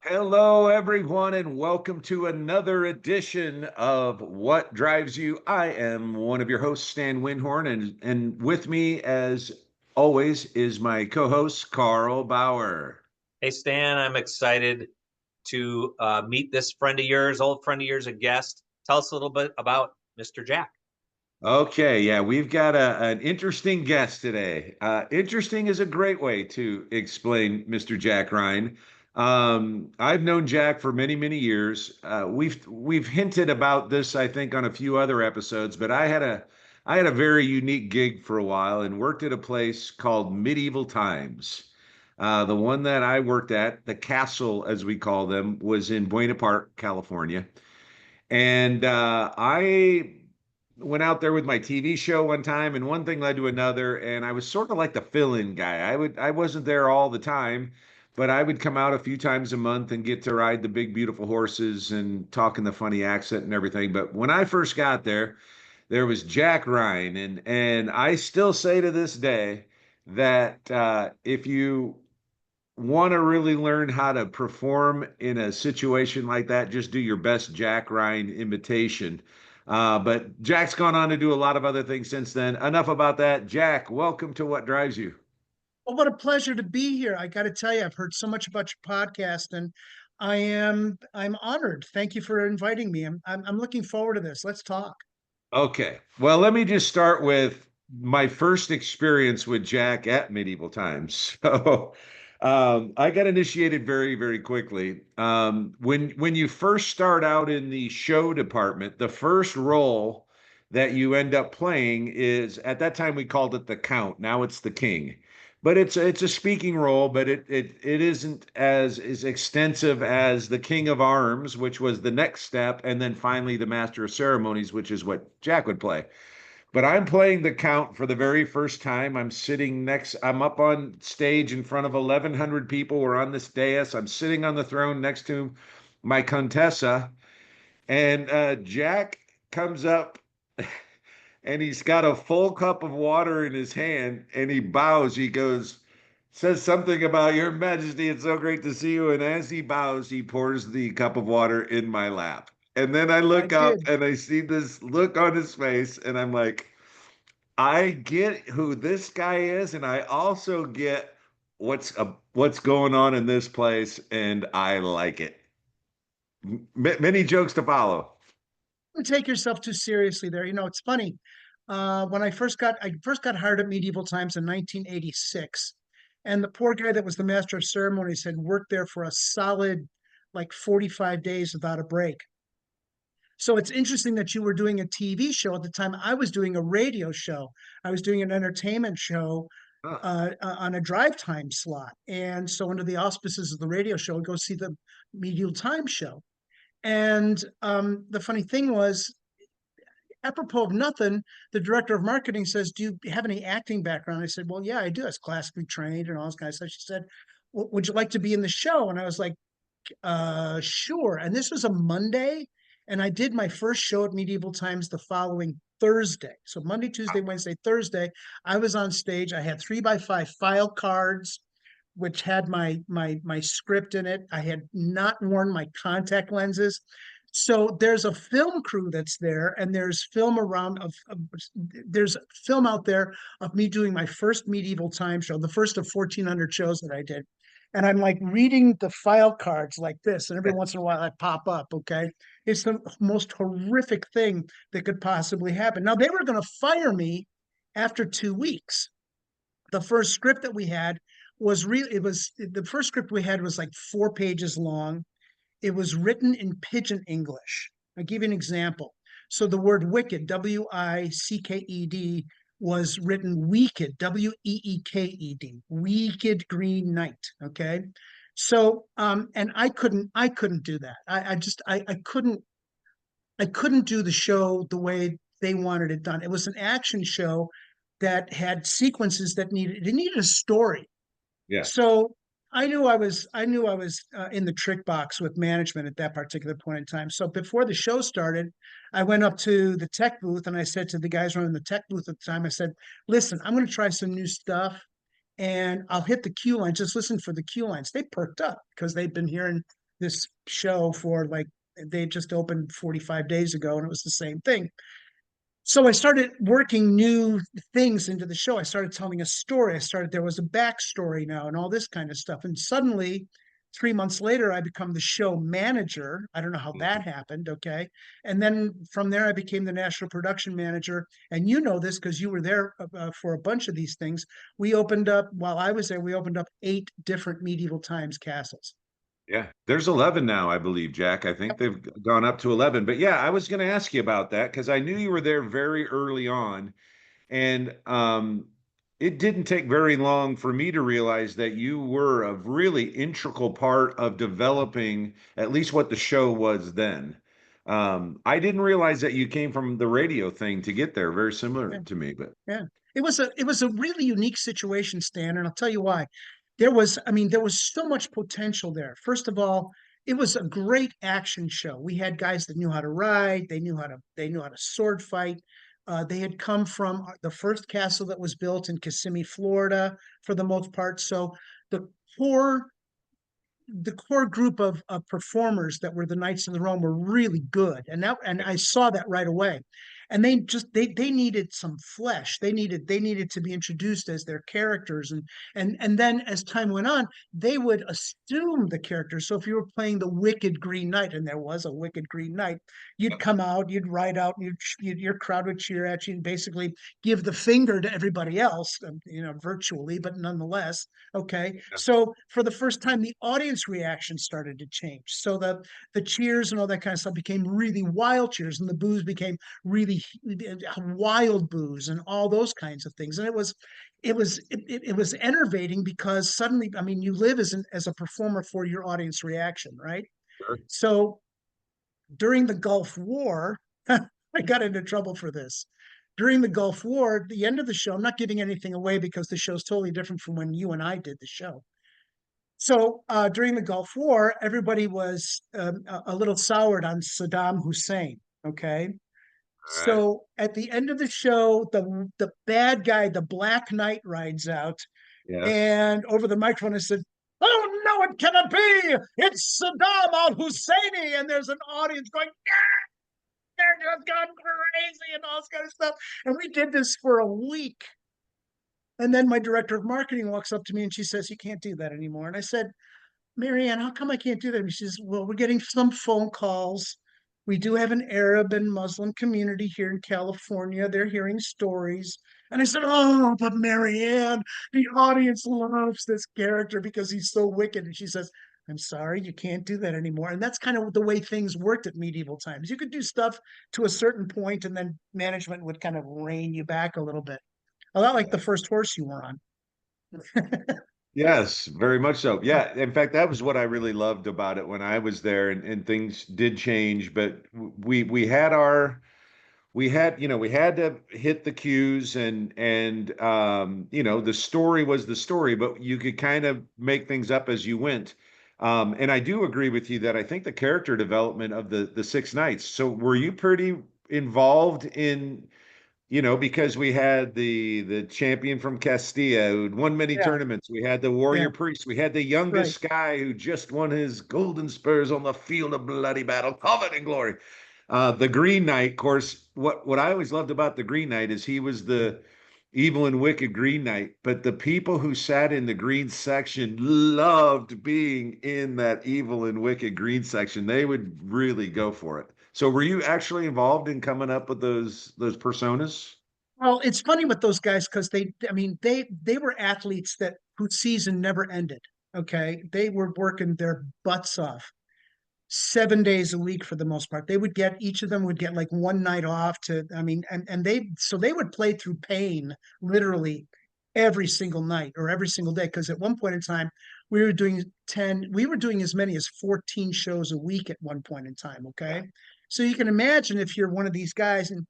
Hello, everyone, and welcome to another edition of What Drives You. I am one of your hosts, Stan Windhorn, and with me, as always, is my co-host, Carl Bauer. Hey, Stan, I'm excited to meet this friend of yours, old friend of yours, a guest. Tell us a little bit about Mr. Jack. Okay, yeah, we've got an interesting guest today. Interesting is a great way to explain Mr. Jack Rein. I've known Jack for many, many years. We've hinted about this, I think, on a few other episodes, but I had a very unique gig for a while and worked at a place called Medieval Times. The one that I worked at, the Castle, as we call them, was in Buena Park, California. And I went out there with my TV show one time, and one thing led to another, and I was sort of like the fill-in guy. I wasn't there all the time, but I would come out a few times a month and get to ride the big beautiful horses and talk in the funny accent and everything. But when I first got there, there was Jack Ryan, and I still say to this day that if you want to really learn how to perform in a situation like that, just do your best Jack Ryan imitation. But Jack's gone on to do a lot of other things since then. Enough about that. Jack, welcome to What Drives You. Well, what a pleasure to be here. I got to tell you, I've heard so much about your podcast, and I'm honored. Thank you for inviting me. I'm looking forward to this. Let's talk. Okay. Well, let me just start with my first experience with Jack at Medieval Times. So I got initiated very, very quickly. When you first start out in the show department, the first role that you end up playing is, at that time we called it the Count. Now it's the King. But it's a speaking role, but it isn't as extensive as the King of Arms, which was the next step, and then finally the Master of Ceremonies, which is what Jack would play. But I'm playing the Count for the very first time. I'm up on stage in front of 1,100 people. We're on this dais. I'm sitting on the throne next to my Contessa, and Jack comes up and he's got a full cup of water in his hand and he bows. He goes, says something about Your Majesty, it's so great to see you. And as he bows, he pours the cup of water in my lap. And then I I look up did. and I see this look on his face, and I'm like, I get who this guy is, and I also get what's going on in this place, and I like it. Many jokes to follow. Don't take yourself too seriously there. It's funny. When I first got hired at Medieval Times in 1986, and the poor guy that was the master of ceremonies had worked there for a solid like 45 days without a break. So it's interesting that you were doing a TV show at the time. I was doing a radio show. I was doing an entertainment show Huh. on a drive time slot. And so, under the auspices of the radio show, I'd go see the Medieval Time show. And the funny thing was, apropos of nothing, the director of marketing says, "Do you have any acting background?" I said, "Well, yeah, I do. I was classically trained and all this kind of stuff." She said, "Would you like to be in the show?" And I was like, sure. And this was a Monday, and I did my first show at Medieval Times the following Thursday. So Monday, Tuesday, Wednesday, Thursday, I was on stage. I had 3x5 file cards, which had my script in it. I had not worn my contact lenses. So there's a film crew that's there, and there's film out there of me doing my first Medieval Time show, the first of 1,400 shows that I did. And I'm like reading the file cards like this, and every once in a while I pop up. Okay, it's the most horrific thing that could possibly happen. Now they were going to fire me after 2 weeks. The first script that we had was really it was the first script we had was like 4 pages long. It was written in pidgin English. I'll give you an example. So the word wicked, Wicked, was written weeked, Weeked, Weeked Green Knight. Okay. So and I couldn't do that. I couldn't do the show the way they wanted it done. It was an action show that had sequences that needed a story. Yeah. So I knew I was in the trick box with management at that particular point in time. So before the show started, I went up to the tech booth and I said to the guys running the tech booth at the time, I said, "Listen, I'm going to try some new stuff, and I'll hit the cue lines. Just listen for the cue lines." They perked up because they'd been hearing this show for like, they just opened 45 days ago, and it was the same thing. So I started working new things into the show. I started telling a story. There was a backstory now and all this kind of stuff. And suddenly, 3 months later, I become the show manager. I don't know how that happened. Okay. And then from there, I became the national production manager. And you know this because you were there for a bunch of these things. We opened up, while I was there, we opened up 8 different medieval times castles. Yeah, there's 11 now, I believe, Jack. I think they've gone up to 11. But yeah, I was going to ask you about that because I knew you were there very early on. And it didn't take very long for me to realize that you were a really integral part of developing at least what the show was then. I didn't realize that you came from the radio thing to get there, very similar Yeah. to me, but Yeah. It was a really unique situation, Stan, and I'll tell you why. There was so much potential there. First of all, it was a great action show. We had guys that knew how to ride, they knew how to sword fight. They had come from the first castle that was built in Kissimmee, Florida, for the most part. So the core the core group of performers that were the Knights of the Rome were really good, and I saw that right away. And they needed some flesh. They needed to be introduced as their characters, and then as time went on, they would assume the characters. So if you were playing the Wicked Green Knight, and there was a Wicked Green Knight, you'd come out, you'd ride out, and your crowd would cheer at you, and basically give the finger to everybody else, virtually, but nonetheless. Okay. So for the first time, the audience reaction started to change. So the cheers and all that kind of stuff became really wild cheers, and the boos became really wild boos and all those kinds of things. And it was enervating because suddenly, you live as a performer for your audience reaction, right? sure. So during the Gulf War, I got into trouble for this. During the Gulf War, at the end of the show, I'm not giving anything away because the show's totally different from when you and I did the show. So during the Gulf War, everybody was a little soured on Saddam Hussein. Okay. All right. So at the end of the show, the bad guy, the Black Knight, rides out, Yes. and over the microphone, I said, "Oh no, it cannot be! It's Saddam al Husseini!" And there's an audience going, "Yeah, they're just gone crazy," and all this kind of stuff. And we did this for a week. And then my director of marketing walks up to me and she says, "You can't do that anymore." And I said, "Marianne, how come I can't do that?" And she says, "Well, we're getting some phone calls. We do have an Arab and Muslim community here in California. They're hearing stories." And I said, "Oh, but Marianne, the audience loves this character because he's so wicked." And she says, "I'm sorry, you can't do that anymore." And that's kind of the way things worked at medieval times. You could do stuff to a certain point, and then management would kind of rein you back a little bit. A lot like the first horse you were on. Yes, very much so. Yeah, in fact, that was what I really loved about it when I was there, and things did change, but we had we had to hit the cues, and the story was the story, but you could kind of make things up as you went. And I do agree with you that I think the character development of the six knights. So were you pretty involved in, because we had the champion from Castilla who'd won many Yeah, tournaments. We had the yeah, warrior priest. We had the right. youngest guy who just won his golden spurs on the field of bloody battle, covet and glory. The Green Knight, of course. What I always loved about the Green Knight is he was the evil and wicked Green Knight, but the people who sat in the green section loved being in that evil and wicked green section. They would really go for it. So were you actually involved in coming up with those personas? Well, it's funny with those guys because they were athletes that whose season never ended. Okay, they were working their butts off 7 days a week for the most part. Each of them would get like one night off and they would play through pain literally every single night or every single day. Because at one point in time, we were doing as many as 14 shows a week at one point in time. Okay. So you can imagine if you're one of these guys and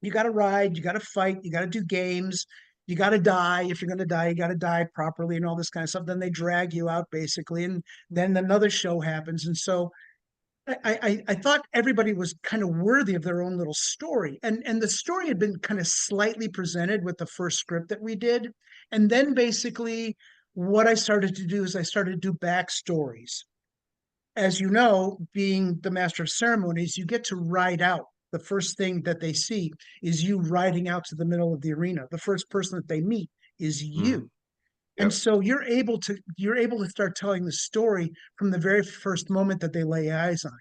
you got to ride, you got to fight, you got to do games, you got to die. If you're going to die, you got to die properly and all this kind of stuff. Then they drag you out basically, and then another show happens. And so I thought everybody was kind of worthy of their own little story, and the story had been kind of slightly presented with the first script that we did, and then basically what I started to do is I started to do backstories. as you know, being the master of ceremonies, you get to ride out. The first thing that they see is you riding out to the middle of the arena. The first person that they meet is Mhm. you. And Yep. so you're able to start telling the story from the very first moment that they lay eyes on.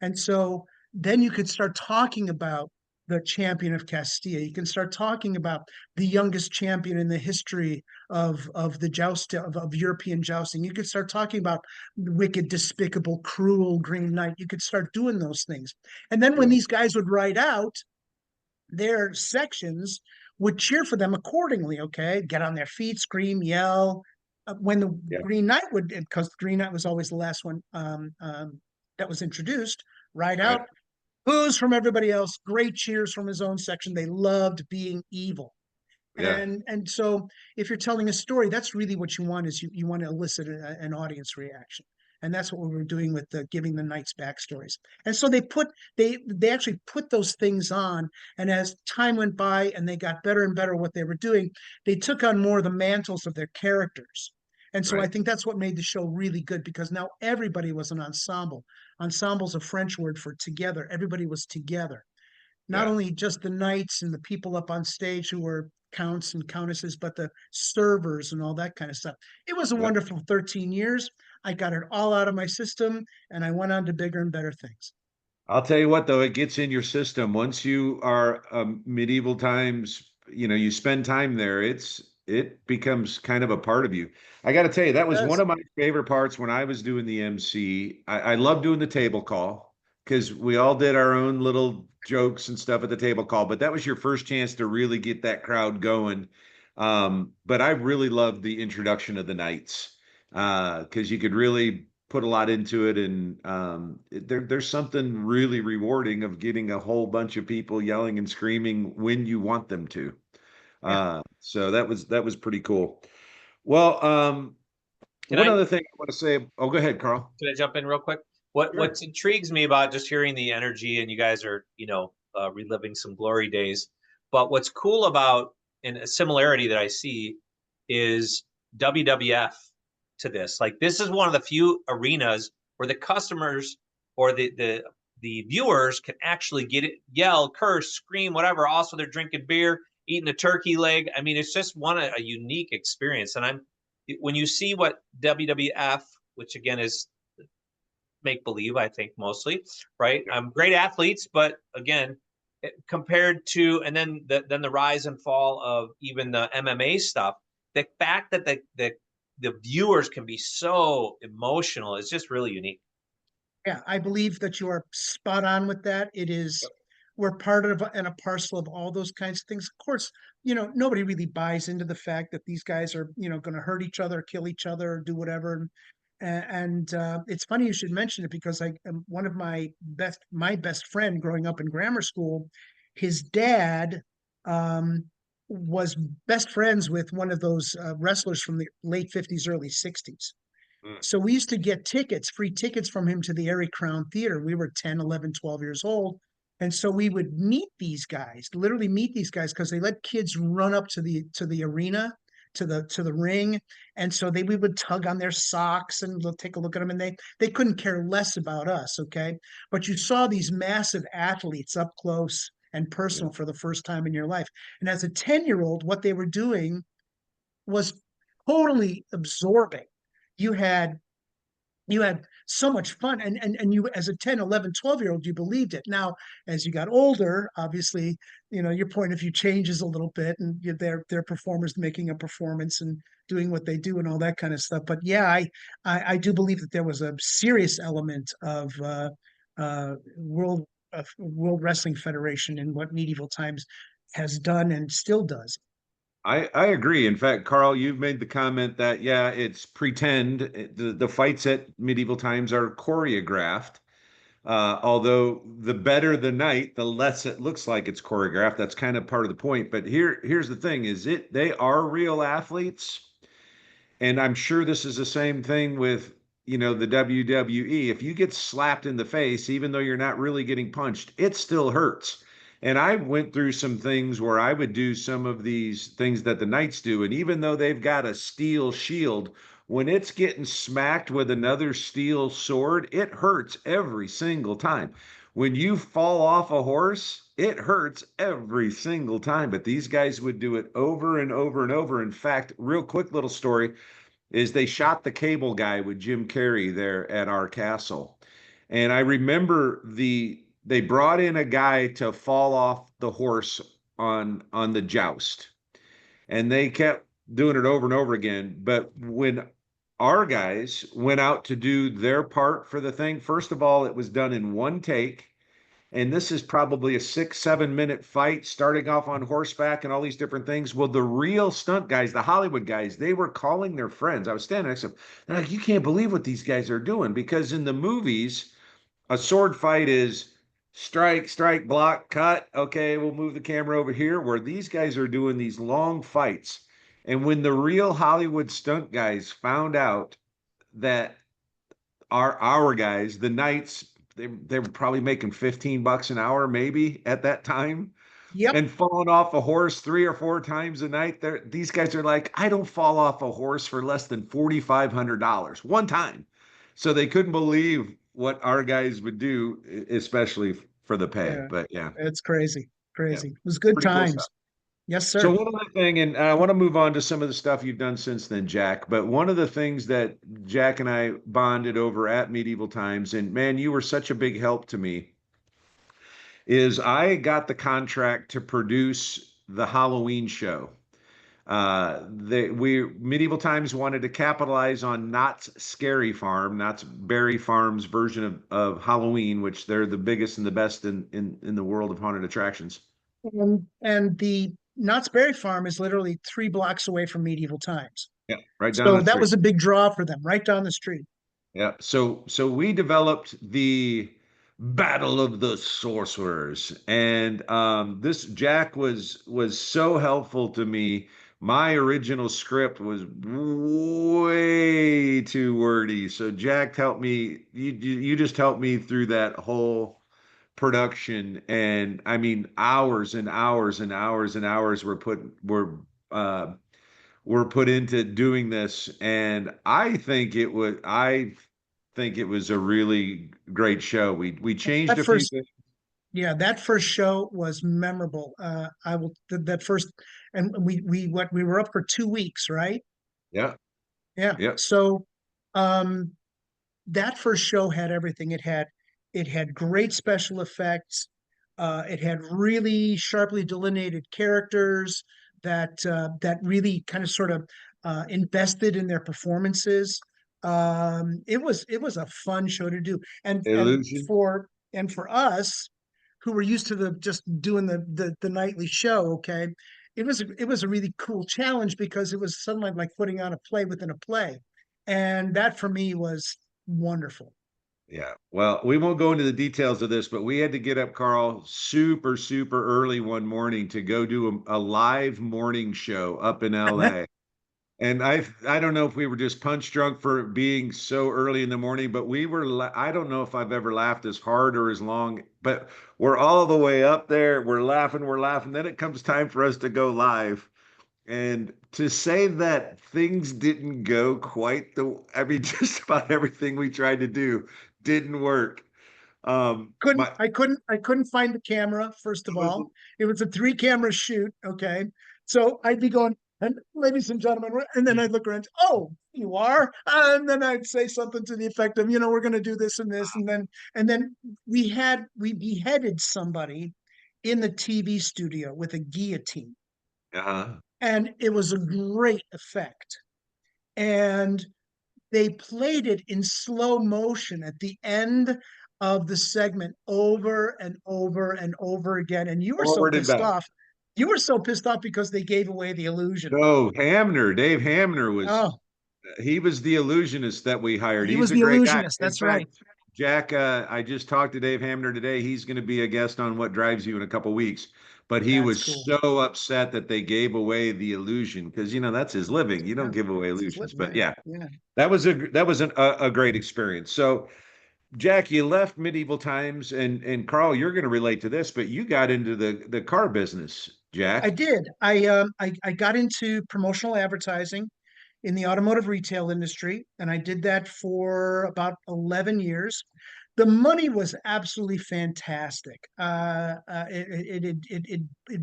And so then you could start talking about the champion of Castilla. You can start talking about the youngest champion in the history of the joust of European jousting. You could start talking about wicked, despicable, cruel Green Knight. You could start doing those things. And then when Yeah. these guys would ride out, their sections would cheer for them accordingly. Okay, get on their feet, scream, yell. When the Yeah. Green Knight would, because the Green Knight was always the last one that was introduced, ride Right. out, boos from everybody else, great cheers from his own section. They loved being evil. Yeah. And so if you're telling a story, that's really what you want, is you want to elicit an audience reaction. And that's what we were doing with giving the knights backstories. And so they actually put those things on. And as time went by and they got better and better at what they were doing, they took on more of the mantles of their characters. And so I Right. think that's what made the show really good, because now everybody was an ensemble. Ensemble's a French word for together. Everybody was together, not Yeah. only just the knights and the people up on stage who were counts and countesses, but the servers and all that kind of stuff. It was a Yep. wonderful 13 years. I got it all out of my system and I went on to bigger and better things. I'll tell you what, though, it gets in your system. Once you are medieval times, you spend time there, it becomes kind of a part of you. I got to tell you, that It was one does. of my favorite parts when I was doing the MC. I love doing the table call because we all did our own little jokes and stuff at the table call, but that was your first chance to really get that crowd going. But I really loved the introduction of the knights because you could really put a lot into it, and there's something really rewarding of getting a whole bunch of people yelling and screaming when you want them to. Yeah. So that was pretty cool. Well, Can one I other thing I want to say. Oh, go ahead, Carl. can I jump in real quick? What Sure. intrigues me about just hearing the energy, and you guys are, reliving some glory days. But what's cool about, and a similarity that I see, is WWF to this. Like, this is one of the few arenas where the customers or the viewers can actually get it, yell, curse, scream, whatever. Also, they're drinking beer, eating a turkey leg. I mean, it's just a unique experience. And when you see what WWF, which again is make believe, I think mostly, right? Great athletes, but again, compared to, and then the rise and fall of even the MMA stuff, the fact that the viewers can be so emotional is just really unique. Yeah, I believe that you are spot on with that. It is, we're part of and a parcel of all those kinds of things. Of course, nobody really buys into the fact that these guys are, going to hurt each other, kill each other, or do whatever. And it's funny you should mention it, because one of my best friend growing up in grammar school, his dad was best friends with one of those wrestlers from the late 50s, early 60s. Mm. So we used to get free tickets from him to the Erie Crown Theater. We were 10, 11, 12 years old. And so we would meet these guys, literally meet these guys, because they let kids run up to the arena, to the ring. And so we would tug on their socks and take a look at them, and they couldn't care less about us, okay? But you saw these massive athletes up close and Yeah. personal for the first time in your life. And as a 10-year-old, what they were doing was totally absorbing. You had you had so much fun, and you, as a 10, 11, 12 year old, you believed it. Now, as you got older, obviously, your point of view changes a little bit, and they're performers making a performance and doing what they do and all that kind of stuff. But yeah, I do believe that there was a serious element of World Wrestling Federation and what Medieval Times has done and still does. I agree. In fact, Carl, you've made the comment that, yeah, it's pretend. The fights at medieval times are choreographed. Although the better the night, the less it looks like it's choreographed. That's kind of part of the point. But here's the thing: they are real athletes, and I'm sure this is the same thing with the WWE. If you get slapped in the face, even though you're not really getting punched, it still hurts. And I went through some things where I would do some of these things that the knights do. And even though they've got a steel shield, when it's getting smacked with another steel sword, it hurts every single time. When you fall off a horse, it hurts every single time. But these guys would do it over and over and over. In fact, real quick little story is they shot the cable guy with Jim Carrey there at our castle. And I remember they brought in a guy to fall off the horse on the joust. And they kept doing it over and over again. But when our guys went out to do their part for the thing, first of all, it was done in one take. And this is probably a 6, 7 minute fight, starting off on horseback and all these different things. Well, the real stunt guys, the Hollywood guys, they were calling their friends. I was standing next to them. They're like, you can't believe what these guys are doing. Because in the movies, a sword fight is strike, strike, block, cut. Okay, we'll move the camera over here. Where these guys are doing these long fights. And when the real Hollywood stunt guys found out that our guys, the knights, they were probably making $15 an hour, maybe at that time, Yep. and falling off a horse 3 or 4 times a night. These guys are like, I don't fall off a horse for less than $4,500 one time. So they couldn't believe what our guys would do, especially for the pay. Yeah. But yeah, It's crazy. yeah, Crazy. It was good pretty cool times. stuff. Yes, So sir. one other thing, and I want to move on to some of the stuff you've done since then, Jack. But one of the things that Jack and I bonded over at Medieval Times, and man, you were such a big help to me, is I got the contract to produce the Halloween show. We Medieval Times wanted to capitalize on Knott's Scary Farm, Knott's Berry Farm's version of Halloween, which they're the biggest and the best in the world of haunted attractions. And the Knott's Berry Farm is literally 3 blocks away from Medieval Times. Yeah, right down So the that street. was a big draw for them, right down the street. Yeah. So we developed the Battle of the Sorcerers, and this Jack was so helpful to me. My original script was way too wordy, so Jack helped me. You just helped me through that whole production, and I mean hours and hours and hours and hours uh, were put into doing this, and I think it was a really great show. We changed That a few first, things. yeah, that first show was memorable. That first, and we were up for 2 weeks, right? Yeah, Yeah. yeah. So, um, that first show had everything. It had great special effects. It had really sharply delineated characters that really kind of sort of invested in their performances. It was a fun show to do, and Illusion. for us who were used to the just doing the nightly show. Okay, it was a really cool challenge because it was suddenly like putting on a play within a play, and that for me was wonderful. Yeah. Well, we won't go into the details of this, but we had to get up, Carl, super, super early one morning to go do a live morning show up in LA. And I don't know if we were just punch drunk for being so early in the morning, but I don't know if I've ever laughed as hard or as long, but we're all the way up there. We're laughing, we're laughing. Then it comes time for us to go live. And to say that things didn't go quite I mean, just about everything we tried to do didn't work. couldn't My I couldn't I couldn't find the camera, first of all. It was a 3 camera shoot. Okay. So I'd be going, and ladies and gentlemen, and then I'd look around, oh, you are? And then I'd say something to the effect of, we're gonna do this and this, and then we beheaded somebody in the TV studio with a guillotine. uh And it was a great effect. And they played it in slow motion at the end of the segment over and over and over again. And you were so Forward and pissed back. off. You were so pissed off because they gave away the illusion. No, Dave Hamner Oh, he was the illusionist that we hired. he He's was a the great guy. illusionist. In That's right. fact, Jack, I just talked to Dave Hamner today. He's going to be a guest on What Drives You in a couple weeks. But he That's was cool. so upset that they gave away the illusion because that's his living. You don't Yeah, give away it's his illusions. living, But man. yeah, Yeah. that was a great experience. So Jack, you left medieval times, and Carl, you're going to relate to this, but you got into the car business, I Jack. did. I got into promotional advertising in the automotive retail industry, and I did that for about 11 years. The money was absolutely fantastic. It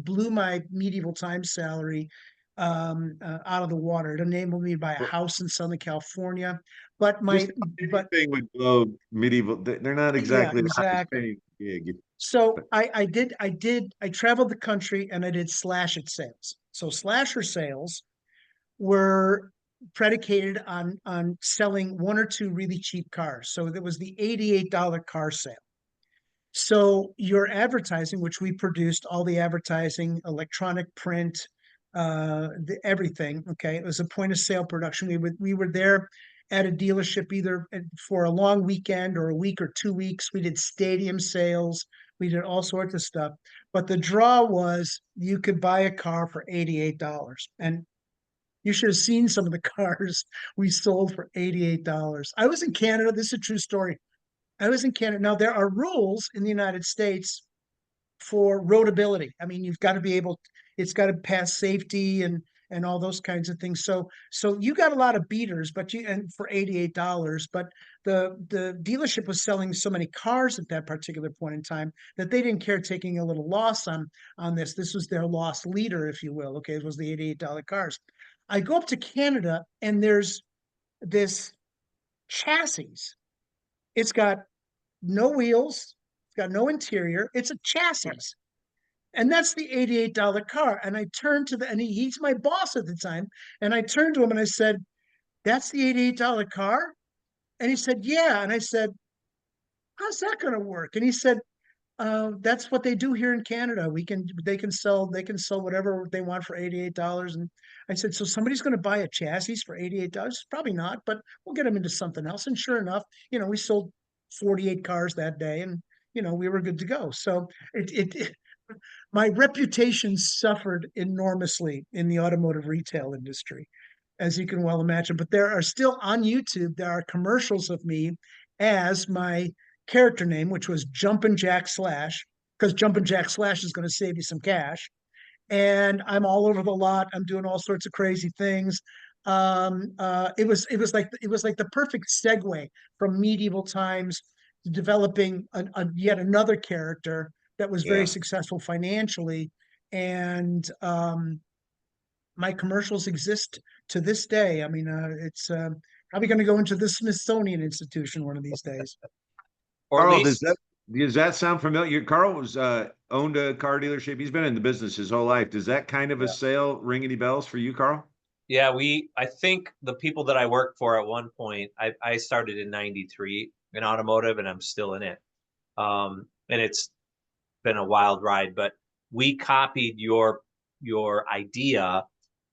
blew my medieval times salary out of the water. It enabled me to buy a Well, house in Southern California. But just my about but anything would blow medieval. They're not yeah, exactly the highest exactly. paying gig. So But I traveled the country and I did slash it sales. So slasher sales were predicated on selling one or two really cheap cars. So there was the $88 car sale. So your advertising, which we produced, all the advertising, electronic print, everything. Okay, it was a point of sale production. We were there at a dealership either for a long weekend or a week or 2 weeks. We did stadium sales. We did all sorts of stuff. But the draw was you could buy a car for $88. And you should have seen some of the cars we sold for $88. I was in Canada. This is a true story. I was in Canada. Now, there are rules in the United States for roadability. I mean, you've got to be able, it's got to pass safety and all those kinds of things. So you got a lot of beaters, but you and for $88, but the dealership was selling so many cars at that particular point in time that they didn't care taking a little loss on this. This was their loss leader, if you will. Okay, it was the $88 cars. I go up to Canada and there's this chassis. It's got no wheels, it's got no interior, it's a chassis. And that's the $88 car. And I turned to and he's my boss at the time. And I turned to him and I said, that's the $88 car? And he said, yeah. And I said, how's that going to work? And he said, that's what they do here in Canada. They can sell whatever they want for $88. And I said, so somebody's going to buy a chassis for $88? Probably not, but we'll get them into something else. And sure enough, we sold 48 cars that day, and we were good to go. So my reputation suffered enormously in the automotive retail industry, as you can well imagine. But there are still on YouTube, there are commercials of me as my character name, which was Jumpin' Jack Slash, because Jumpin' Jack Slash is going to save you some cash. And I'm all over the lot. I'm doing all sorts of crazy things. It was like the perfect segue from medieval times to developing yet another character that was very yeah. successful financially. And my commercials exist to this day. I mean, it's probably going to go into the Smithsonian Institution one of these days. Or at Carl, least, does that sound familiar? Carl was owned a car dealership. He's been in the business his whole life. Does that kind of a yeah. sale ring any bells for you, Carl? Yeah, I think the people that I worked for at one point, I started in 93 in automotive and I'm still in it. And it's been a wild ride, but we copied your idea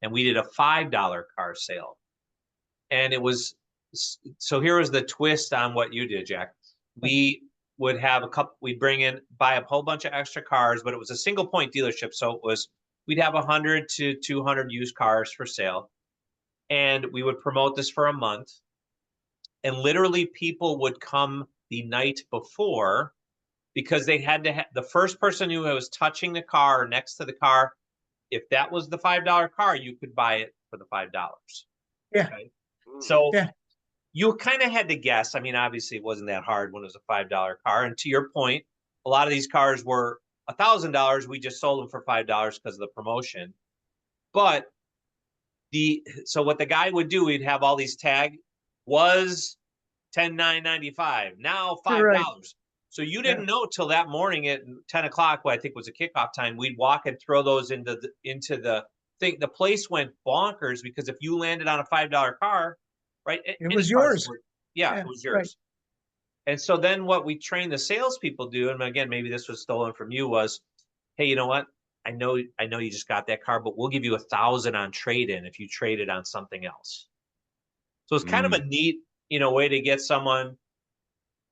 and we did a $5 car sale. And it was, so here was the twist on what you did, Jack. We would have we'd buy a whole bunch of extra cars, but it was a single point dealership. So we'd have 100 to 200 used cars for sale. And we would promote this for a month. And literally people would come the night before because they had to the first person who was touching the car next to the car, if that was the $5 car, you could buy it for the $5. Yeah. Okay. So Yeah. you kind of had to guess. I mean, obviously it wasn't that hard when it was a $5 car. And to your point, a lot of these cars were $1,000. We just sold them for $5 because of the promotion. But so what the guy would do, he'd have all these was $10,995, now $5. Right. So you Yeah. didn't know till that morning at 10 o'clock, what I think was a kickoff time, we'd walk and throw those into the thing. The place went bonkers because if you landed on a $5 car, right? It Any was cars yours. yeah, Yeah. it was Right. yours. And so then what we trained the salespeople do, and again, maybe this was stolen from you, was, hey, you know what? I know you just got that car, but we'll give you 1,000 on trade-in if you trade it on something else. So it's kind of a neat, way to get someone.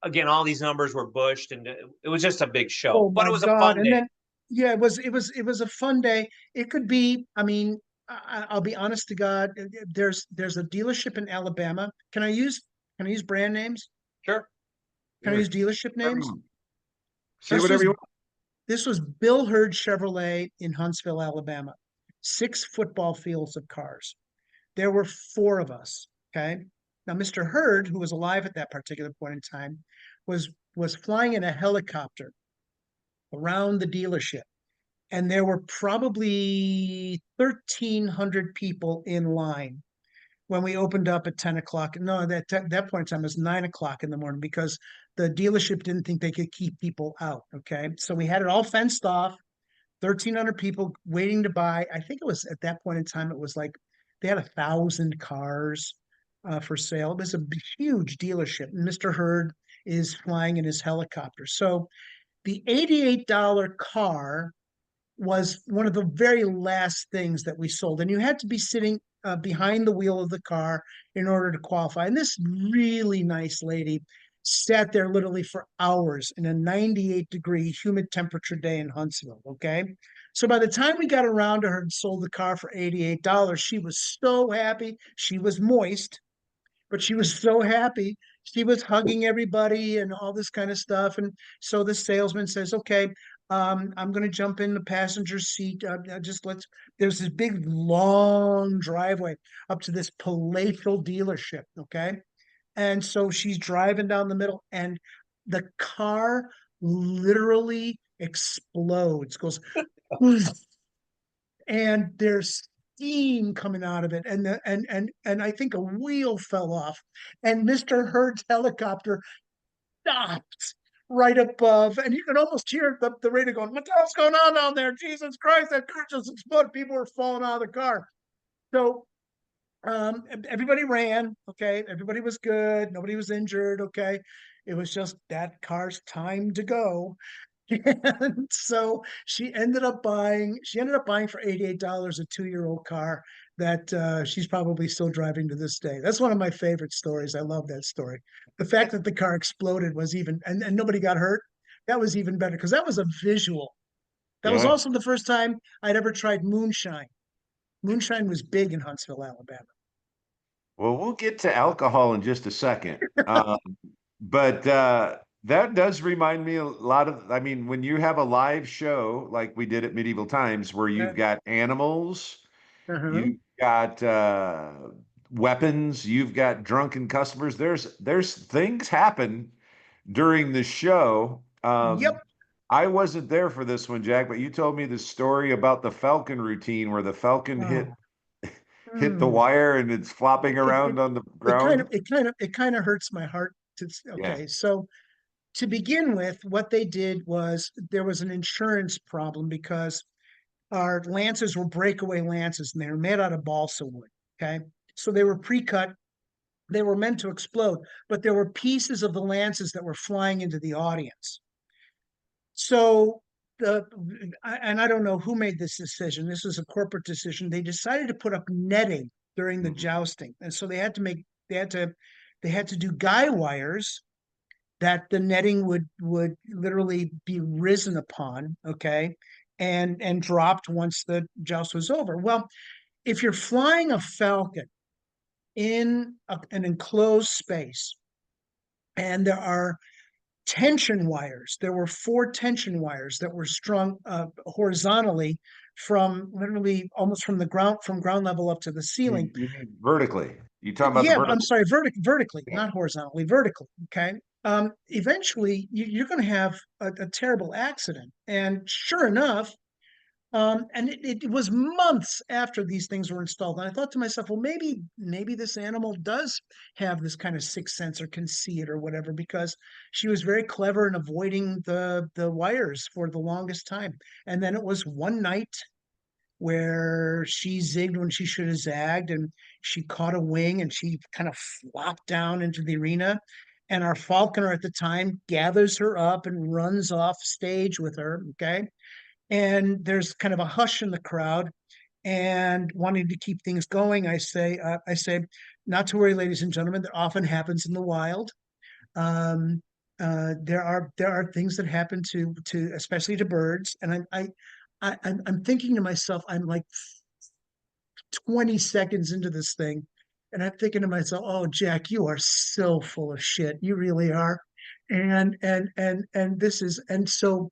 Again, all these numbers were bushed, and it was just a big show. Oh But it my was a God. fun And day. then, yeah, it was a fun day. It could be, I mean, I'll be honest to God, there's a dealership in Alabama. Can I use brand names? Sure. Can I Sure. use dealership names? Say This whatever was you want. this was Bill Hurd Chevrolet in Huntsville, Alabama. 6 football fields of cars. There were 4 of us. Okay. Now, Mr. Hurd, who was alive at that particular point in time, was flying in a helicopter around the dealership. And there were probably 1,300 people in line when we opened up at 10 o'clock. No, that point in time it was 9 o'clock in the morning because the dealership didn't think they could keep people out. Okay. So we had it all fenced off, 1,300 people waiting to buy. I think it was at that point in time, it was like they had 1,000 cars for sale. It was a huge dealership. And Mr. Hurd is flying in his helicopter. So the $88 car was one of the very last things that we sold. And you had to be sitting behind the wheel of the car in order to qualify. And this really nice lady sat there literally for hours in a 98-degree humid temperature day in Huntsville. Okay. So by the time we got around to her and sold the car for $88, she was so happy. She was moist, but she was so happy. She was hugging everybody and all this kind of stuff. And so the salesman says, okay, I'm going to jump in the passenger seat. There's this big long driveway up to this palatial dealership. Okay. And so she's driving down the middle and the car literally explodes, goes, and there's steam coming out of it, and I think a wheel fell off, and Mr. Hurd's helicopter stopped right above, and you can almost hear the radio going, "What the hell's going on down there? Jesus Christ, that car just exploded!" People were falling out of the car. So everybody ran. Okay, everybody was good. Nobody was injured. Okay, it was just that car's time to go. And so she ended up buying for $88 a 2-year-old car that she's probably still driving to this day. That's one of my favorite stories. I love that story. The fact that the car exploded was even, and nobody got hurt, that was even better because that was a visual. That was Yeah. also the first time I'd ever tried moonshine. Moonshine was big in Huntsville, Alabama. Well, we'll get to alcohol in just a second. But that does remind me a lot of, I mean, when you have a live show like we did at Medieval Times, where you've got animals, Uh-huh. you've got weapons, you've got drunken customers. There's things happen during the show. Yep. I wasn't there for this one, Jack, but you told me the story about the Falcon routine where the Falcon Oh. hit the Mm. wire and it's flopping It, it, around on the it kind ground. of it kind of it kind of hurts my heart to Yeah. okay. So to begin with, what they did was there was an insurance problem because our lances were breakaway lances and they were made out of balsa wood. Okay. So they were pre-cut. They were meant to explode, but there were pieces of the lances that were flying into the audience. So the and I don't know who made this decision. This was a corporate decision. They decided to put up netting during the Mhm. jousting. And so they had to do guy wires that the netting would literally be risen upon, okay, and dropped once the joust was over. Well, if you're flying a falcon in an enclosed space and there are tension wires, there were 4 tension wires that were strung horizontally from literally almost from ground level up to the ceiling. You mean vertically. You talking about the Yeah, I'm vertical. sorry, vertically, Yeah. not horizontally, vertically. Okay. Eventually, you're going to have a terrible accident. And sure enough, and it was months after these things were installed. And I thought to myself, well, maybe this animal does have this kind of sixth sense or can see it or whatever, because she was very clever in avoiding the wires for the longest time. And then it was one night where she zigged when she should have zagged, and she caught a wing and she kind of flopped down into the arena. And our falconer at the time gathers her up and runs off stage with her. Okay. And there's kind of a hush in the crowd. And wanting to keep things going, I say, not to worry, ladies and gentlemen, that often happens in the wild. Um, there are things that happen to especially to birds, and I'm thinking to myself, I'm like 20 seconds into this thing, and I'm thinking to myself, oh, Jack, you are so full of shit. You really are. And this is, and so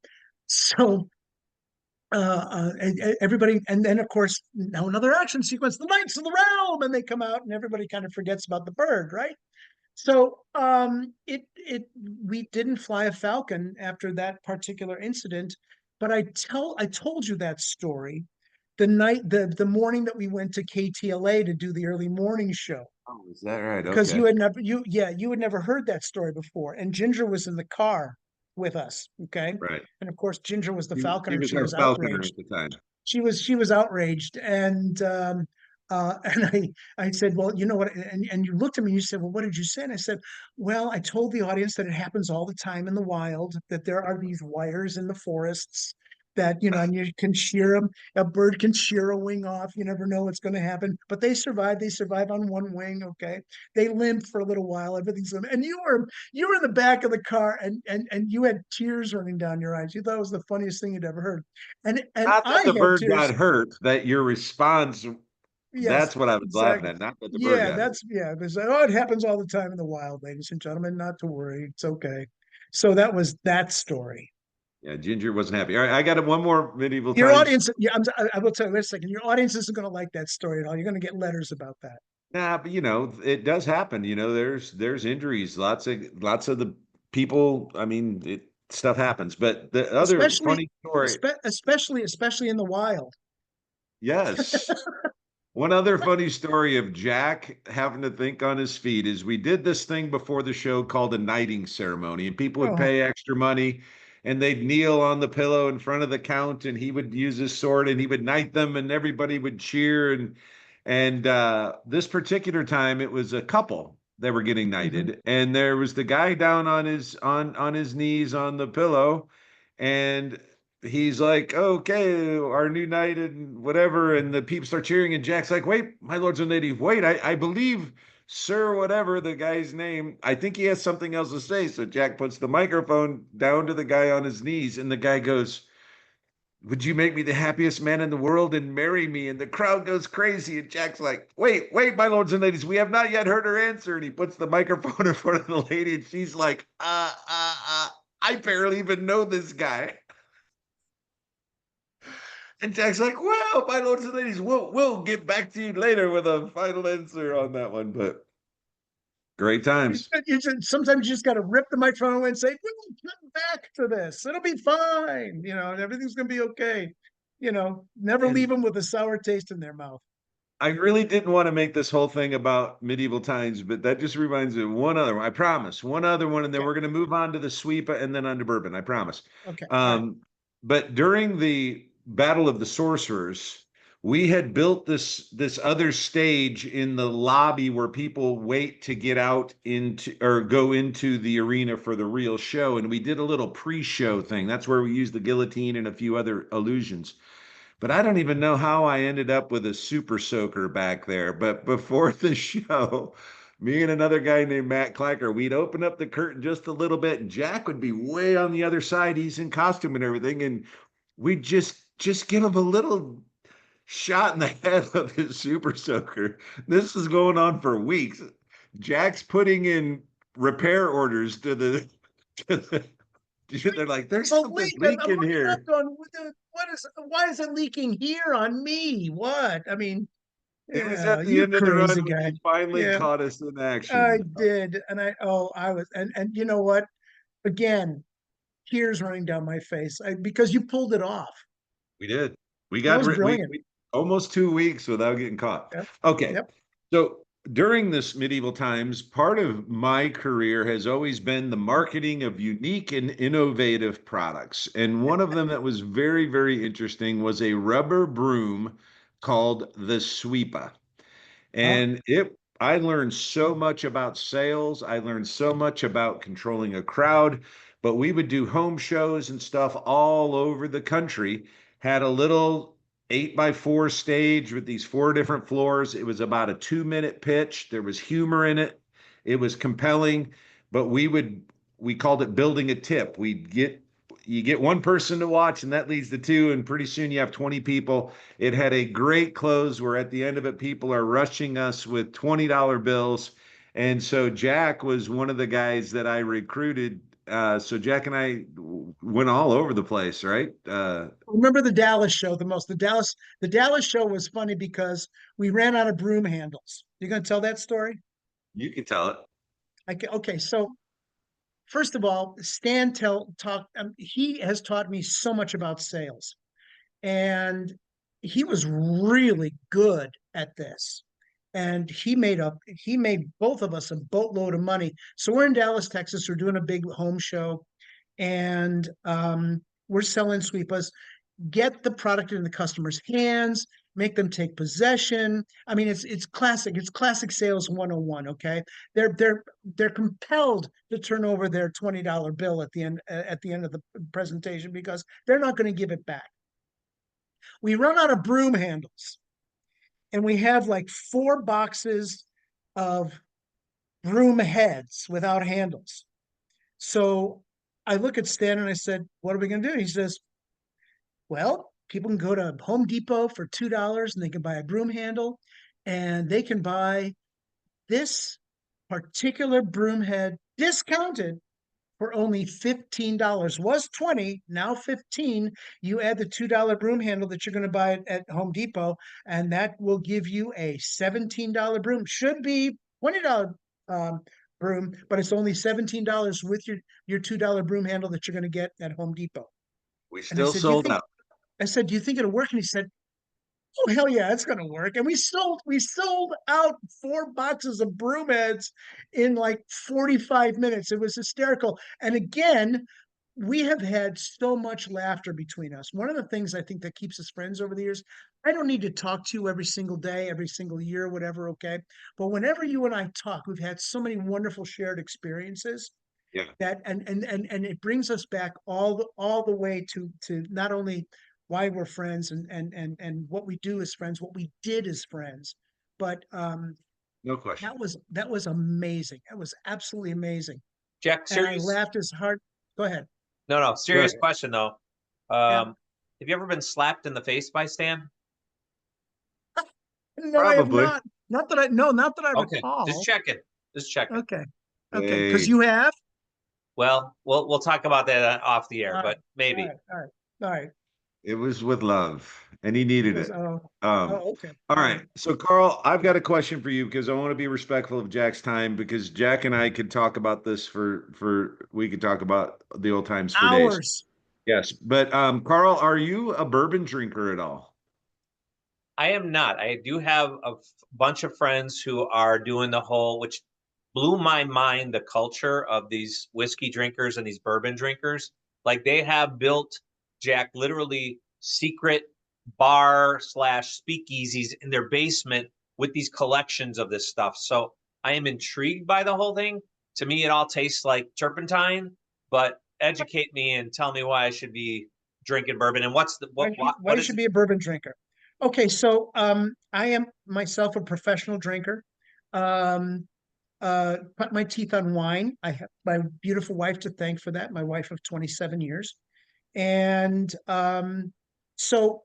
everybody, and then of course now another action sequence, the Knights of the Realm, and they come out and everybody kind of forgets about the bird, right? So it we didn't fly a falcon after that particular incident, but I told you that story the morning that we went to KTLA to do the early morning show, Oh, is that right? because Okay. you had never heard that story before, and Ginger was in the car with us, okay? Right. And of course Ginger was the He falconer, and was she our was falconer outraged. at the time. She was outraged, and I said, well, you know what? And you looked at me and you said, well, what did you say? And I said, well, I told the audience that it happens all the time in the wild, that there are these wires in the forests that, and you can shear them. A bird can shear a wing off. You never know what's going to happen, but they survive. They survive on one wing. Okay. They limp for a little while. Everything's, and you were in the back of the car, and you had tears running down your eyes. You thought it was the funniest thing you'd ever heard. And Not that I the had bird got tears. hurt, that your response, Yes, that's what I was laughing exactly. at, not that the bird Yeah, got hurt. that's yeah. Because oh, it happens all the time in the wild, ladies and gentlemen. Not to worry, it's okay. So that was that story. Yeah, Ginger wasn't happy. All right, I got one more medieval Your times. audience, yeah, I will tell you, wait a second. Your audience isn't going to like that story at all. You're going to get letters about that, Nah, but it does happen. There's injuries. Lots of the people. I mean, stuff happens. But the other especially, funny story, especially in the wild. yes. One other funny story of Jack having to think on his feet is we did this thing before the show called a knighting ceremony, and people would Oh, pay extra money and they'd kneel on the pillow in front of the count and he would use his sword and he would knight them and everybody would cheer and this particular time it was a couple that were getting mhm. knighted and there was the guy down on his knees on the pillow and he's like, okay, our new knight and whatever. And the people start cheering. And Jack's like, wait, my lords and ladies, wait, I believe Sir, whatever the guy's name, I think he has something else to say. So Jack puts the microphone down to the guy on his knees. And the guy goes, would you make me the happiest man in the world and marry me? And the crowd goes crazy. And Jack's like, wait, my lords and ladies, we have not yet heard her answer. And he puts the microphone in front of the lady. And she's like, I barely even know this guy. And Jack's like, well, my lords and ladies, we'll get back to you later with a final answer on that one. But great times. Sometimes you just got to rip the microphone away and say, "We'll come back to this. It'll be fine. Everything's going to be okay." Never leave And them with a sour taste in their mouth. I really didn't want to make this whole thing about medieval times, but that just reminds me of one other one. I promise. One other one, and then Okay. we're going to move on to the sweeper and then on to bourbon. I promise. Okay. All right. Um, but during the Battle of the Sorcerers, we had built this other stage in the lobby where people wait to get out into or go into the arena for the real show, and we did a little pre-show thing. That's where we used the guillotine and a few other illusions. But I don't even know how I ended up with a super soaker back there. But before the show, me and another guy named Matt Clacker, we'd open up the curtain just a little bit, and Jack would be way on the other side. He's in costume and everything, and we'd just give him a little shot in the head of his super soaker. This is going on for weeks. Jack's putting in repair orders to the, to the they're like, there's So something leak. I'm leaking looking up here. going, why is it leaking here on me? What? I mean, It was yeah, at the you end of the run crazy when guy. you finally Yeah, caught us in I action. did. I was, and you know what? Again, tears running down my face because you pulled it off. We did. We That got was brilliant. we almost 2 weeks without getting caught. Yep. Okay. Yep. So during this medieval times, part of my career has always been the marketing of unique and innovative products. And one of them that was very, very interesting was a rubber broom called the Sweeper. Huh? And I learned so much about sales. I learned so much about controlling a crowd, but we would do home shows and stuff all over the country. Had a little 8x4 stage with these four different floors. It was about a 2 minute pitch. There was humor in it. It was compelling, but we called it building a tip. You get one person to watch and that leads to two, and pretty soon you have 20 people. It had a great close where at the end of it, people are rushing us with $20 bills. And so Jack was one of the guys that I recruited So Jack and I went all over the place, right? Remember the Dallas show the most. The Dallas show was funny because we ran out of broom handles. You gonna tell that story? You can tell it. Okay, so first of all, Stan talk. He has taught me so much about sales, and he was really good at this. And he made both of us a boatload of money. So we're in Dallas, Texas. We're doing a big home show, and we're selling sweepas. Get the product in the customer's hands, make them take possession. I mean, it's classic. It's classic sales 101. Okay, they're compelled to turn over their $20 bill at the end of the presentation because they're not going to give it back. We run out of broom handles, and we have like 4 boxes of broom heads without handles. So I look at Stan and I said, "What are we going to do?" He says, "Well, people can go to Home Depot for $2 and they can buy a broom handle, and they can buy this particular broom head discounted for only $15. Was 20, now 15. You add the $2 broom handle that you're going to buy at Home Depot, and that will give you a $17 broom. Should be $20 broom, but it's only $17 with your $2 broom handle that you're going to get at Home Depot." We And I still said, "Do you sold think?" out. I said, "Do you think it'll work?" And he said, "Oh hell yeah, it's gonna work." And we sold out 4 boxes of broom heads in like 45 minutes. It was hysterical. And again, we have had so much laughter between us. One of the things I think that keeps us friends over the years, I don't need to talk to you every single day, every single year, whatever, okay? But whenever you and I talk, we've had so many wonderful shared experiences Yeah, that and it brings us back all the way to not only why we're friends and what we do as friends, what we did as friends, but no question. that was amazing. That was absolutely amazing, Jack, and I serious. laughed as hard. Go ahead. No, serious Good. question though. Yeah. Have you ever been slapped in the face by Stan? No, I have Probably. not. Not that I Okay, just recall. checking. Just checking. Okay. Okay. Because Hey, you have. Well, we'll talk about that off the All air, right. but All maybe. right. All right. All right. it was with love, and he It needed was. it. Oh. Um, Oh. Okay. all All right. right. So, Carl, I've got a question for you because I want to be respectful of Jack's time because Jack and I could talk about this for we could talk about the old times for days. Hours. Yes, but Carl, are you a bourbon drinker at all? I am not. I do have a bunch of friends who are doing the whole, which blew my mind, the culture of these whiskey drinkers and these bourbon drinkers. Like they have built, Jack, literally secret bar slash speakeasies in their basement with these collections of this stuff. So I am intrigued by the whole thing. To me, it all tastes like turpentine, but educate me and tell me why I should be drinking bourbon and what's the Why what you is should it? be a bourbon drinker. Okay, so I am myself a professional drinker. Um, cut my teeth on wine. I have my beautiful wife to thank for that. My wife of 27 years, and so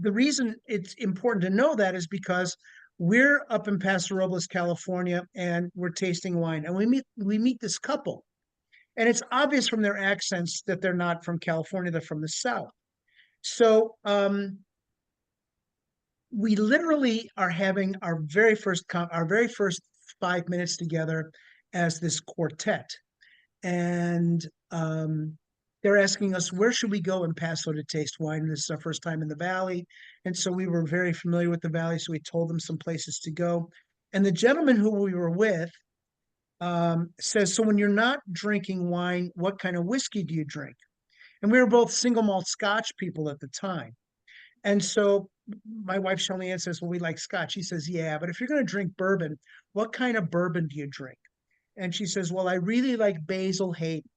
the reason it's important to know that is because we're up in Paso Robles, California, and we're tasting wine, and we meet this couple, and it's obvious from their accents that they're not from California; they're from the South. So we literally are having our very first 5 minutes together as this quartet, and they're asking us where should we go in Paso to taste wine. This is our first time in the valley, and so we were very familiar with the valley, so we told them some places to go. And the gentleman who we were with says, "So when you're not drinking wine, what kind of whiskey do you drink?" And we were both single malt Scotch people at the time. And so my wife Shelly Ann says, "Well, we like Scotch." He says, "Yeah, but if you're going to drink bourbon, what kind of bourbon do you drink?" And she says, "Well, I really like Basil Hayden."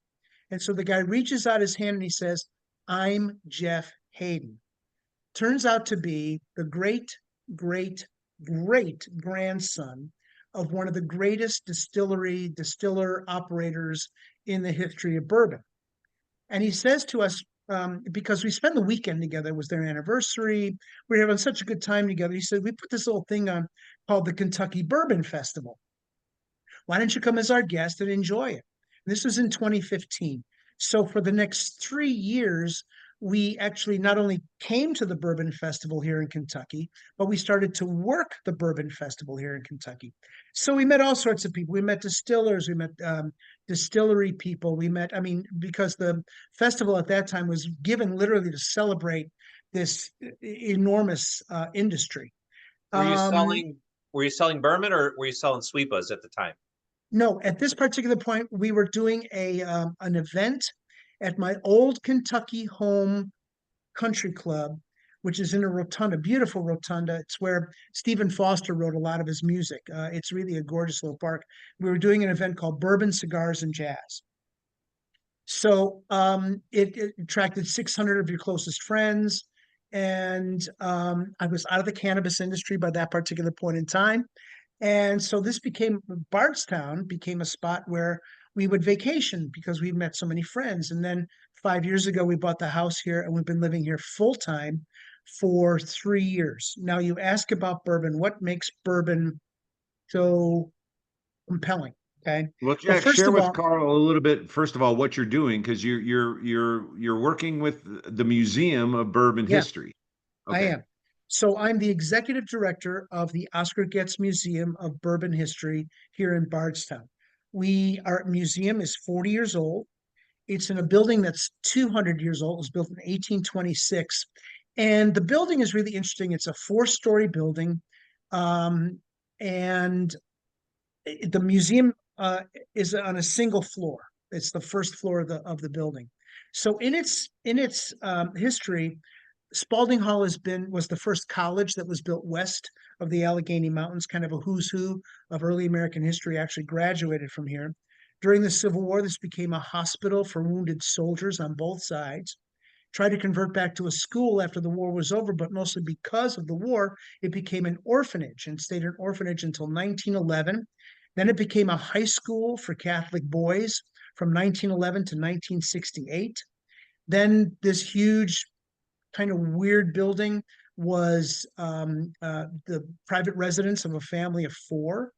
And so the guy reaches out his hand and he says, "I'm Jeff Hayden." Turns out to be the great, great, great grandson of one of the greatest distiller operators in the history of bourbon. And he says to us, because we spent the weekend together, it was their anniversary. We were having such a good time together. He said, "We put this little thing on called the Kentucky Bourbon Festival. Why don't you come as our guest and enjoy it?" This was in 2015. So for the next 3 years, we actually not only came to the Bourbon Festival here in Kentucky, but we started to work the Bourbon Festival here in Kentucky. So we met all sorts of people. We met distillers, we met distillery people. We met, I mean, because the festival at that time was given literally to celebrate this enormous industry. Were you Um, selling were you selling bourbon or were you selling sweepas at the time? no, at this particular point, we were doing a an event at my old Kentucky home country club, which is in a rotunda, beautiful rotunda. It's where Stephen Foster wrote a lot of his music. It's really a gorgeous little park. We were doing an event called Bourbon, Cigars, and Jazz. So it attracted 600 of your closest friends. And I was out of the cannabis industry by that particular point in time. And so this became Bardstown became a spot where we would vacation because we met so many friends. And then 5 years ago, we bought the house here and we've been living here full time for 3 years. Now, you ask about bourbon, what makes bourbon so compelling? Okay. Well, Well, Jack, first share of with all, Carl a little bit, first of all, what you're doing, because you're working with the Museum of Bourbon yeah, History. I Okay. am. So I'm the executive director of the Oscar Getz Museum of Bourbon History here in Bardstown. Our museum is 40 years old. It's in a building that's 200 years old. It was built in 1826. And the building is really interesting. It's a four-story building. Um, and the museum is on a single floor. It's the first floor of the building. So in its history, Spalding Hall was the first college that was built west of the Allegheny Mountains, kind of a who's who of early American history actually graduated from here. During the Civil War, this became a hospital for wounded soldiers on both sides. Tried to convert back to a school after the war was over, but mostly because of the war, it became an orphanage and stayed an orphanage until 1911. Then it became a high school for Catholic boys from 1911 to 1968. Then this huge kind of weird building was the private residence of a family of four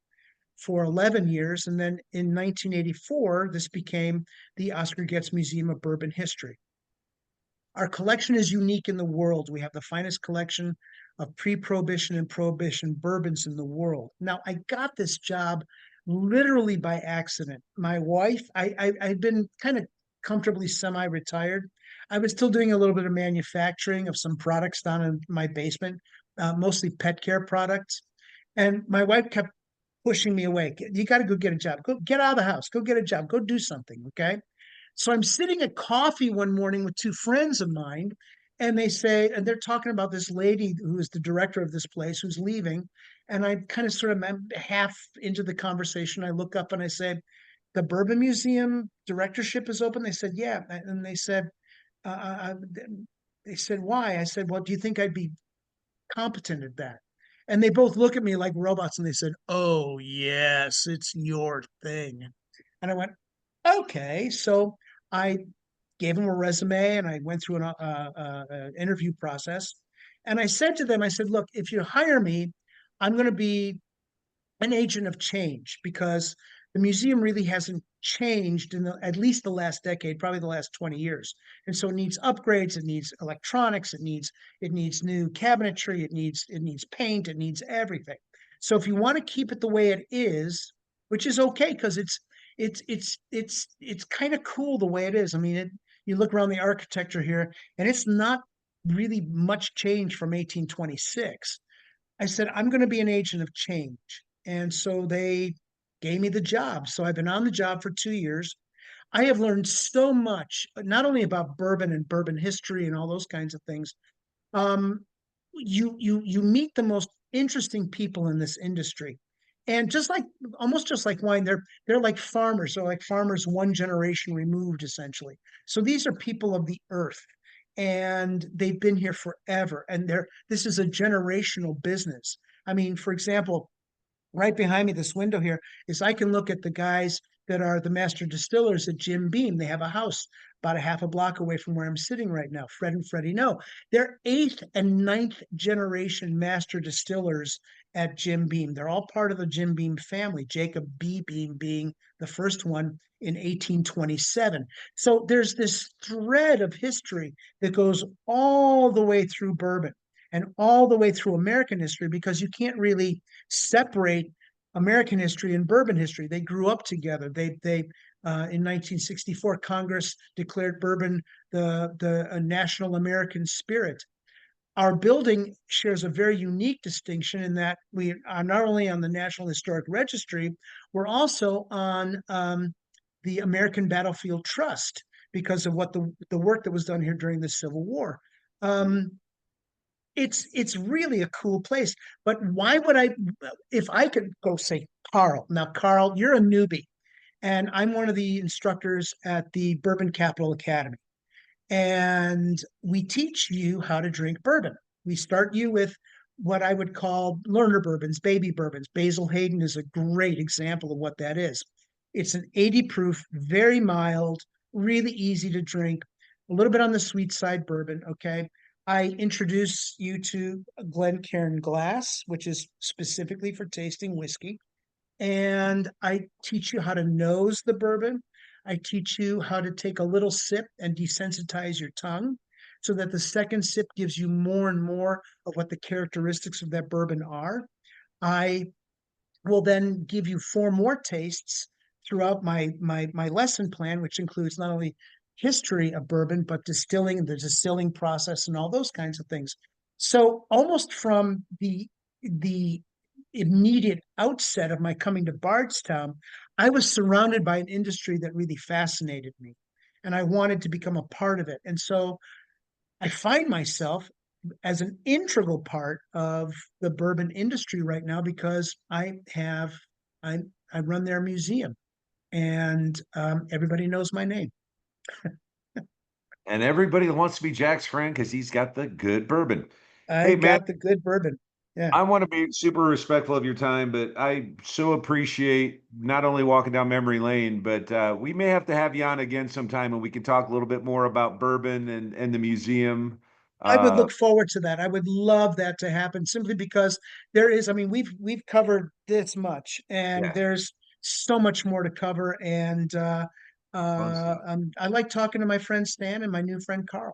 for 11 years. And then in 1984, this became the Oscar Getz Museum of Bourbon History. Our collection is unique in the world. We have the finest collection of pre-prohibition and prohibition bourbons in the world. Now, I got this job literally by accident. My wife, I'd been kind of comfortably semi-retired. I was still doing a little bit of manufacturing of some products down in my basement, mostly pet care products. And my wife kept pushing me away. You got to go get a job. Go get out of the house. Go get a job. Go do something. Okay. So I'm sitting at coffee one morning with two friends of mine, and and they're talking about this lady who is the director of this place who's leaving. And I kind of sort of am half into the conversation. I look up and I say, the Bourbon Museum directorship is open. They said, yeah. And uh, uh, they said, why? I said, well, do you think I'd be competent at that? And they both look at me like robots and they said, oh, yes, it's your thing. And I went, okay. So I gave them a resume and I went through an interview process. And I said to them, I said, look, if you hire me, I'm going to be an agent of change because the museum really hasn't changed in at least the last decade, probably the last 20 years. And so it needs upgrades, it needs electronics, it needs new cabinetry, it needs paint, it needs everything. So if you want to keep it the way it is, which is okay because it's kind of cool the way it is. I mean, you look around the architecture here, and it's not really much change from 1826. I said, I'm going to be an agent of change. And so they gave me the job. So I've been on the job for 2 years. I have learned so much, not only about bourbon and bourbon history and all those kinds of things. Um, you meet the most interesting people in this industry. And just like almost just like wine, they're like farmers. They're like farmers one generation removed, essentially. So these are people of the earth and they've been here forever. And this is a generational business. I mean, for example, right behind me, this window here, is I can look at the guys that are the master distillers at Jim Beam. They have a house about a half a block away from where I'm sitting right now. Fred and Freddie No. They're eighth and ninth generation master distillers at Jim Beam. They're all part of the Jim Beam family, Jacob B. Beam being the first one in 1827. So there's this thread of history that goes all the way through bourbon and all the way through American history, because you can't really separate American history and bourbon history. They grew up together. They in 1964, Congress declared bourbon the national American spirit. Our building shares a very unique distinction in that we are not only on the National Historic Registry, we're also on the American Battlefield Trust because of what the work that was done here during the Civil War. It's really a cool place. But why would I, if I could go say, Carl, now Carl, you're a newbie, and I'm one of the instructors at the Bourbon Capitol Academy. And we teach you how to drink bourbon. We start you with what I would call learner bourbons, baby bourbons. Basil Hayden is a great example of what that is. It's an 80 proof, very mild, really easy to drink, a little bit on the sweet side bourbon. Okay. I introduce you to Glencairn Glass, which is specifically for tasting whiskey. And I teach you how to nose the bourbon. I teach you how to take a little sip and desensitize your tongue so that the second sip gives you more and more of what the characteristics of that bourbon are. I will then give you 4 more tastes throughout my lesson plan, which includes not only history of bourbon, but distilling, the distilling process, and all those kinds of things. So almost from the immediate outset of my coming to Bardstown, I was surrounded by an industry that really fascinated me, and I wanted to become a part of it. And so I find myself as an integral part of the bourbon industry right now because I run their museum, and everybody knows my name. And everybody wants to be Jack's friend because he's got the good bourbon. I Hey, man, got the good bourbon. Yeah. I want to be super respectful of your time, but I so appreciate not only walking down memory lane, but we may have to have you on again sometime and we can talk a little bit more about bourbon and the museum. I would Uh, look forward to that. I would love that to happen simply because there is, I mean, we've covered this much and yeah, there's so much more to cover. And fun stuff. I like talking to my friend Stan and my new friend Carl.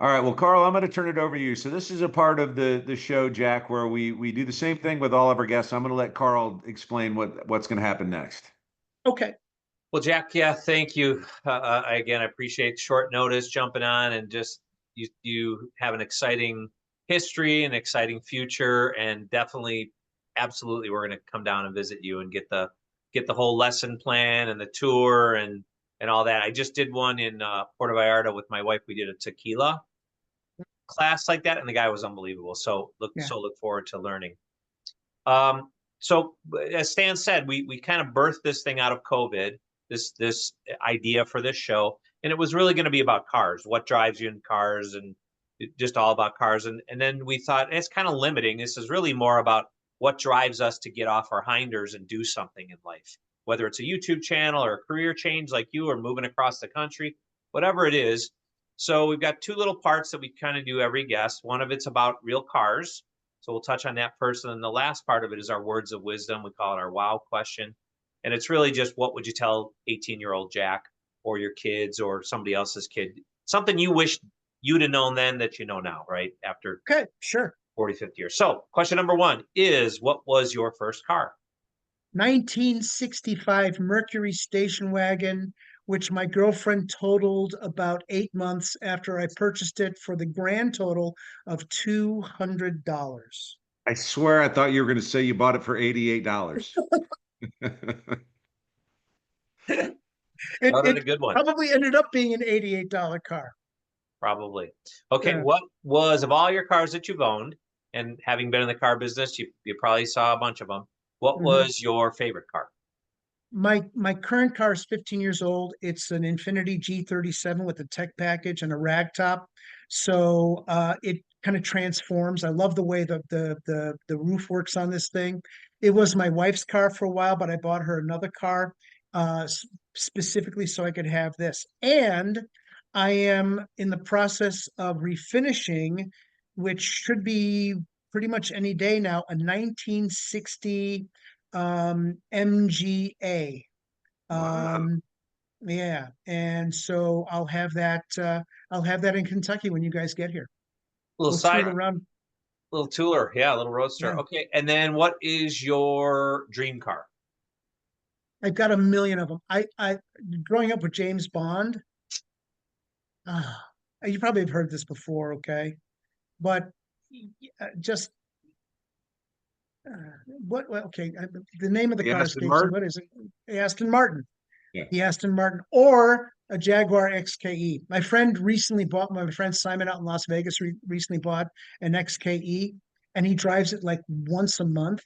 All right, well, Carl, I'm going to turn it over to you. So this is a part of the show, Jack, where we do the same thing with all of our guests. I'm going to let Carl explain what's going to happen next. Okay. Well, Jack, yeah, thank you. Again, I appreciate short notice jumping on, and just you have an exciting history, an exciting future, and definitely, absolutely, we're going to come down and visit you and get the whole lesson plan and the tour and all that. I just did one in Puerto Vallarta with my wife. We did a tequila class like that, and the guy was unbelievable. So Yeah. look forward to learning. Um, so as Stan said, we kind of birthed this thing out of COVID, this idea for this show, and it was really going to be about cars, what drives you in cars, and just all about cars. And then we thought it's kind of limiting. This is really more about what drives us to get off our hinders and do something in life, whether it's a YouTube channel or a career change like you, or moving across the country, whatever it is. So we've got 2 little parts that we kind of do every guest. One of it's about real cars. So we'll touch on that first. And then the last part of it is our words of wisdom. We call it our wow question. And it's really just, what would you tell 18-year-old Jack, or your kids, or somebody else's kid? Something you wish you'd have known then that you know now, right? After Okay. Sure. 40, 50 years. So question number 1 is, what was your first car? 1965 Mercury station wagon, which my girlfriend totaled about 8 months after I purchased it for the grand total of $200. I swear I thought you were going to say you bought it for $88. It That was a it good one. probably ended up being an $88 car. Probably. Okay. Yeah. What was, of all your cars that you've owned, and having been in the car business, you probably saw a bunch of them. What Mhm. was your favorite car? My current car is 15 years old. It's an Infiniti G37 with a tech package and a rag top. So it kind of transforms. I love the way the roof works on this thing. It was my wife's car for a while, but I bought her another car specifically so I could have this. And I am in the process of refinishing, which should be pretty much any day now, a 1960 MGA. Wow. Yeah, and so I'll have that in Kentucky when you guys get here. Little We'll side, tool around. little Tooler, yeah, little Roadster. Yeah, Okay, and then what is your dream car? I've got a million of them. I growing up with James Bond. Ah, you probably have heard this before, okay? But just okay, the name of the The car Aston escapes me. Martin? What is it? Aston Martin. Yeah. The Aston Martin, or a Jaguar XKE. My friend Simon out in Las Vegas recently bought an XKE, and he drives it like once a month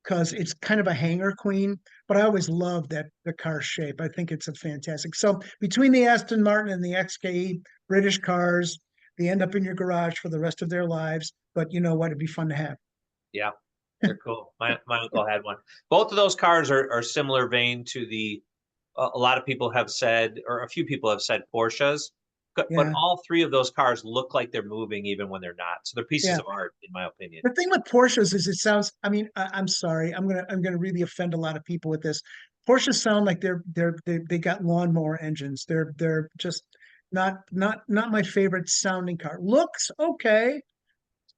because it's kind of a hangar queen. But I always love the car shape. I think it's a fantastic. So between the Aston Martin and the XKE, British cars, they end up in your garage for the rest of their lives. But you know what? It'd be fun to have. Yeah, they're cool. My uncle had one. Both of those cars are similar vein to the a lot of people have said, or a few people have said Porsches, but Yeah, all three of those cars look like they're moving even when they're not. So they're pieces yeah. of art, in my opinion. The thing with Porsches is it sounds, I mean, I'm sorry, I'm gonna really offend a lot of people with this. Porsches sound like they got lawnmower engines. They're just not my favorite sounding car. Looks okay.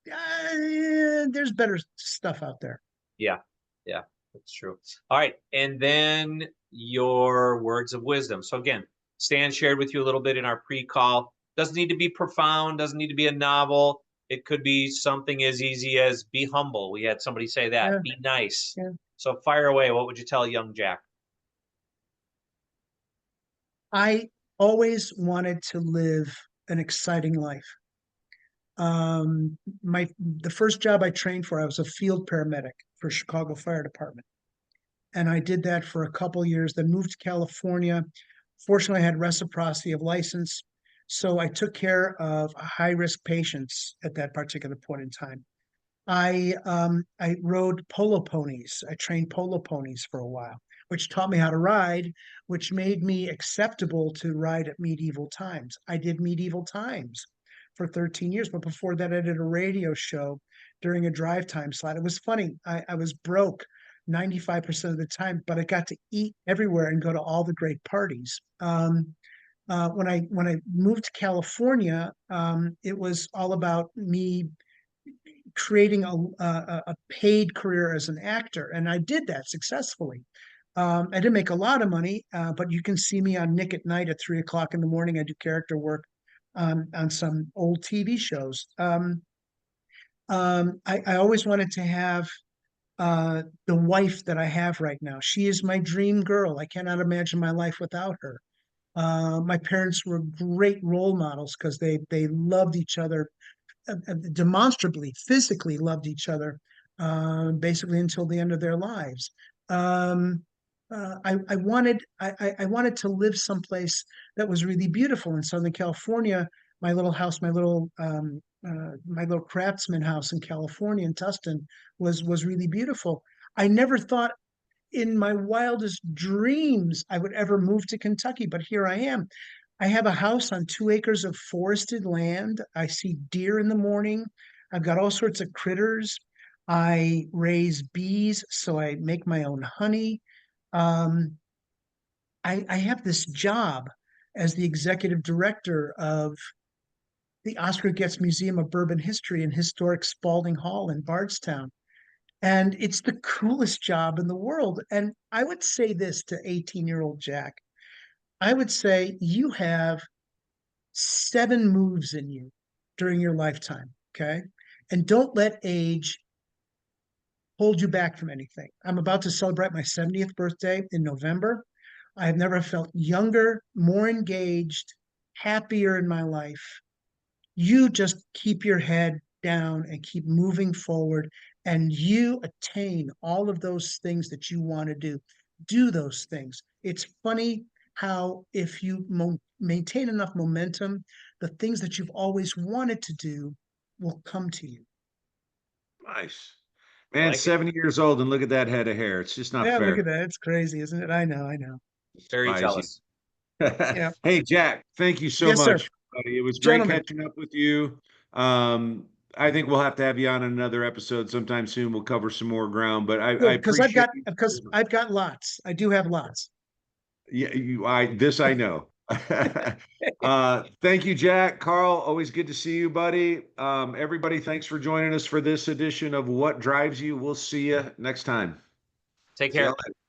There's better stuff out there. Yeah, yeah, that's true. All right, and then your words of wisdom. So again, Stan shared with you a little bit in our pre-call. Doesn't need to be profound, doesn't need to be a novel. It could be something as easy as be humble. We had somebody say that. Yeah, Be nice. yeah. So fire away. What would you tell young Jack? I always wanted to live an exciting life. My the first job I trained for, I was a field paramedic for Chicago Fire Department. And I did that for a couple years, then moved to California. Fortunately, I had reciprocity of license. So I took care of high risk patients at that particular point in time. I rode polo ponies. I trained polo ponies for a while, which taught me how to ride, which made me acceptable to ride at medieval times. I did medieval times for 13 years, but before that, I did a radio show during a drive time slot. It was funny. I was broke 95% of the time, but I got to eat everywhere and go to all the great parties. When I moved to California, it was all about me creating a paid career as an actor, and I did that successfully. I didn't make a lot of money, but you can see me on Nick at Night at 3 o'clock in the morning. I do character work on some old TV shows. I always wanted to have the wife that I have right now. She is my dream girl. I cannot imagine my life without her. My parents were great role models because they loved each other demonstrably, physically loved each other, basically until the end of their lives. I wanted to live someplace that was really beautiful in Southern California. My little house, my little craftsman house in California in Tustin was really beautiful. I never thought in my wildest dreams I would ever move to Kentucky, but here I am. I have a house on 2 acres of forested land. I see deer in the morning. I've got all sorts of critters. I raise bees, so I make my own honey. Um, I have this job as the executive director of the Oscar Getz Museum of Bourbon History in historic Spalding Hall in Bardstown. And it's the coolest job in the world. And I would say this to 18-year-old Jack. I would say you have 7 moves in you during your lifetime. Okay. And don't let age hold you back from anything. I'm about to celebrate my 70th birthday in November. I have never felt younger, more engaged, happier in my life. You just keep your head down and keep moving forward, and you attain all of those things that you want to do. Do those things. It's funny how if you maintain enough momentum, the things that you've always wanted to do will come to you. Nice. I Man, like it. 70 years old and look at that head of hair. It's just not Yeah, look fair. at that. It's crazy, isn't it? I know. Very Despise you. jealous. Yeah. Hey, Jack, thank you so Yes, sir. much, buddy. It was great Gentlemen. catching up with you. Um, I think we'll have to have you on another episode sometime soon. We'll cover some more ground, but I Because appreciate you. I've got lots. I do have lots. Yeah, I know. Thank you, Jack. Carl, always good to see you, buddy. Everybody, thanks for joining us for this edition of What Drives You. We'll see you next time. Take See y'all care. later.